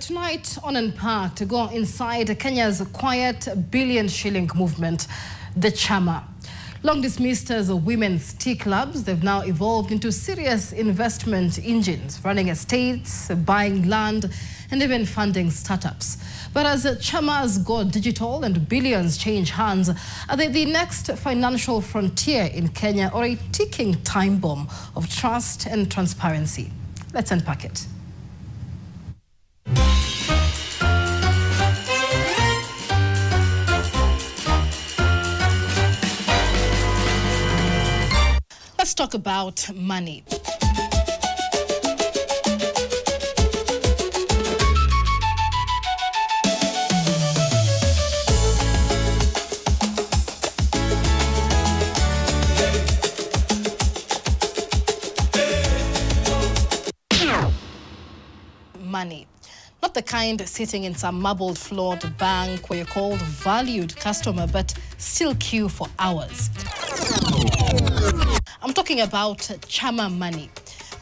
Tonight on Unpacked, to go inside Kenya's quiet billion-shilling movement, the Chama. Long dismissed as women's tea clubs, they've now evolved into serious investment engines, running estates, buying land, and even funding startups. But as Chamas go digital and billions change hands, are they the next financial frontier in Kenya or a ticking time bomb of trust and transparency? Let's unpack it. Let's talk about money. Money. Not the kind sitting in some marbled floored bank where you're called valued customer but still queue for hours. I'm talking about Chama money,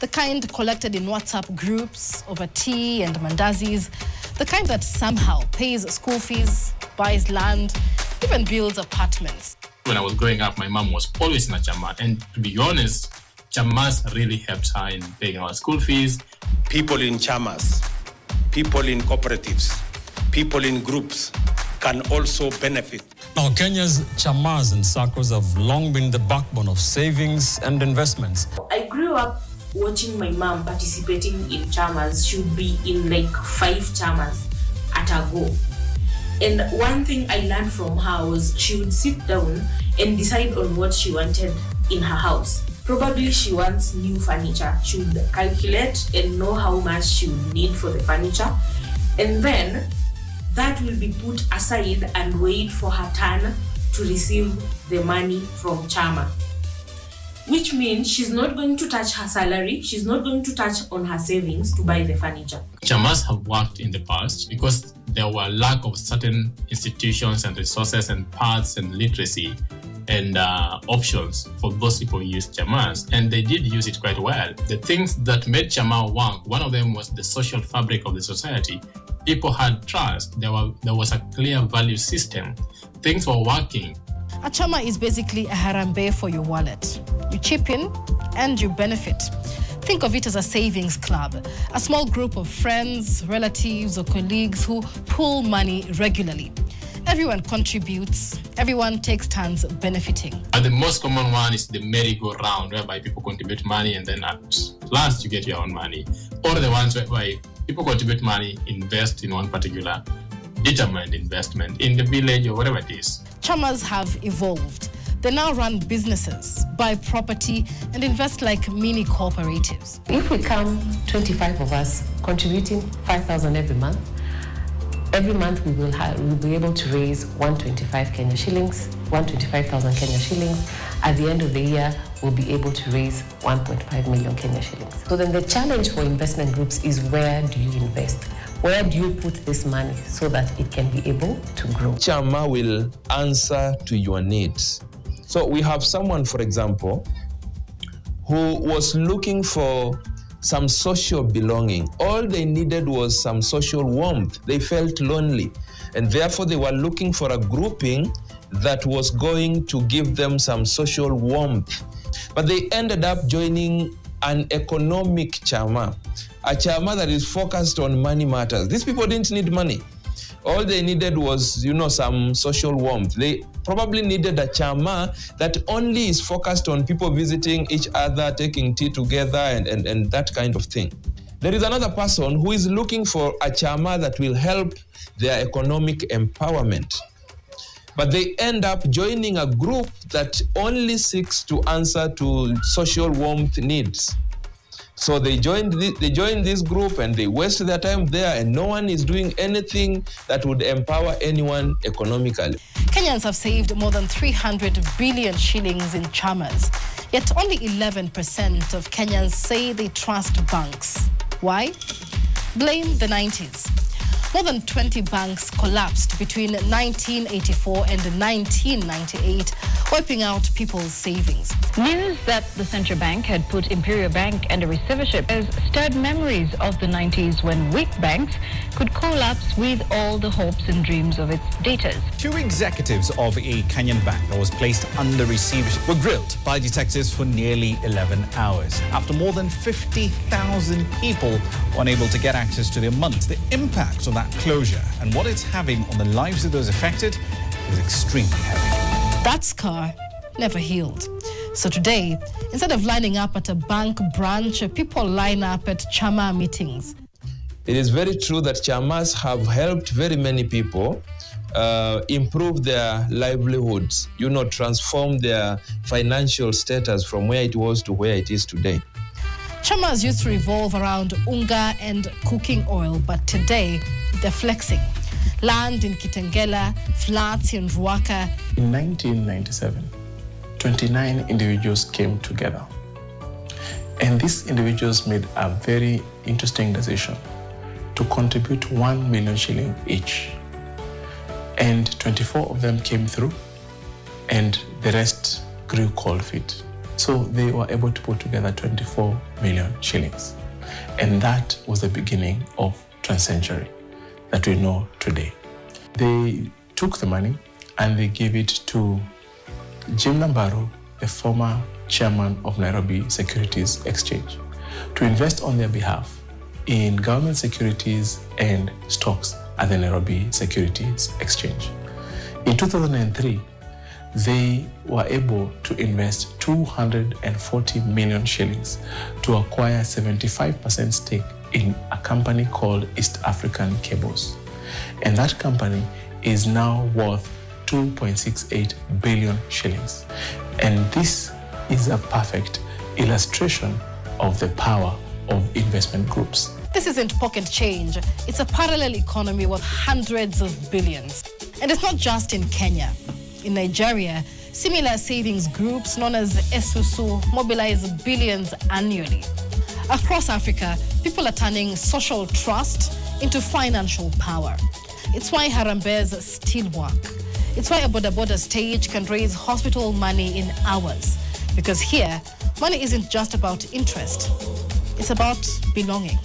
the kind collected in WhatsApp groups over tea and mandazis, the kind that somehow pays school fees, buys land, even builds apartments. When I was growing up, my mom was always in a Chama, and to be honest, Chamas really helped her in paying our school fees. People in Chamas, people in cooperatives, people in groups can also benefit. Now, Kenya's Chamas and circles have long been the backbone of savings and investments. I grew up watching my mom participating in Chamas. She would be in like 5 Chamas at a go. And one thing I learned from her was she would sit down and decide on what she wanted in her house. Probably she wants new furniture. She would calculate and know how much she would need for the furniture. And then that will be put aside and wait for her turn to receive the money from Chama. Which means she's not going to touch her salary, she's not going to touch on her savings to buy the furniture. Chamas have worked in the past because there were lack of certain institutions and resources and paths and literacy and options for those people who use Chamas, and they did use it quite well. The things that made Chama work, one of them was the social fabric of the society. People had trust. There was a clear value system. Things were working. A Chama is basically a harambe for your wallet. You chip in and you benefit. Think of it as a savings club, a small group of friends, relatives, or colleagues who pool money regularly. Everyone contributes, everyone takes turns benefiting. The most common one is the merry-go-round, whereby people contribute money and then at last you get your own money. Or the ones whereby people contribute money, invest in one particular determined investment in the village or whatever it is. Chamas have evolved. They now run businesses, buy property, and invest like mini cooperatives. If we come 25 of us contributing 5,000 every month we will be able to raise 125 Kenya shillings, 125,000 Kenya shillings. At the end of the year, we'll be able to raise 1.5 million Kenya shillings. So then the challenge for investment groups is, where do you invest? Where do you put this money so that it can be able to grow? Chama will answer to your needs. So we have someone, for example, who was looking for some social belonging. All they needed was some social warmth. They felt lonely, and therefore they were looking for a grouping that was going to give them some social warmth. But they ended up joining an economic Chama, a Chama that is focused on money matters. These people didn't need money. All they needed was, some social warmth. They probably needed a Chama that only is focused on people visiting each other, taking tea together, and that kind of thing. There is another person who is looking for a Chama that will help their economic empowerment. But they end up joining a group that only seeks to answer to social warmth needs. So they join this group and they waste their time there, and no one is doing anything that would empower anyone economically. Kenyans have saved more than 300 billion shillings in Chamas, yet only 11% of Kenyans say they trust banks. Why? Blame the 90s. More than 20 banks collapsed between 1984 and 1998, wiping out people's savings. News that the central bank had put Imperial Bank under receivership has stirred memories of the 90s when weak banks could collapse with all the hopes and dreams of its debtors. 2 executives of a Kenyan bank that was placed under receivership were grilled by detectives for nearly 11 hours. After more than 50,000 people were unable to get access to their money, the impact of that closure and what it's having on the lives of those affected is extremely heavy. That scar never healed. So today, instead of lining up at a bank branch, people line up at Chama meetings. It is very true that Chamas have helped very many people improve their livelihoods, transform their financial status from where it was to where it is today. Chamas used to revolve around unga and cooking oil, but today they're flexing. Land in Kitengela, flats in Ruaka. In 1997, 29 individuals came together. And these individuals made a very interesting decision to contribute 1 million shilling each. And 24 of them came through, and the rest grew cold feet. So they were able to put together 24 million shillings. And that was the beginning of Transcentury that we know today. They took the money and they gave it to Jim Nambaro, the former chairman of Nairobi Securities Exchange, to invest on their behalf in government securities and stocks at the Nairobi Securities Exchange. In 2003, they were able to invest 240 million shillings to acquire 75% stake in a company called East African Cables. And that company is now worth 2.68 billion shillings. And this is a perfect illustration of the power of investment groups. This isn't pocket change. It's a parallel economy worth hundreds of billions. And it's not just in Kenya. In Nigeria, similar savings groups known as Esusu mobilize billions annually. Across Africa, people are turning social trust into financial power. It's why Harambes still work. It's why a boda stage can raise hospital money in hours. Because here, money isn't just about interest. It's about belonging.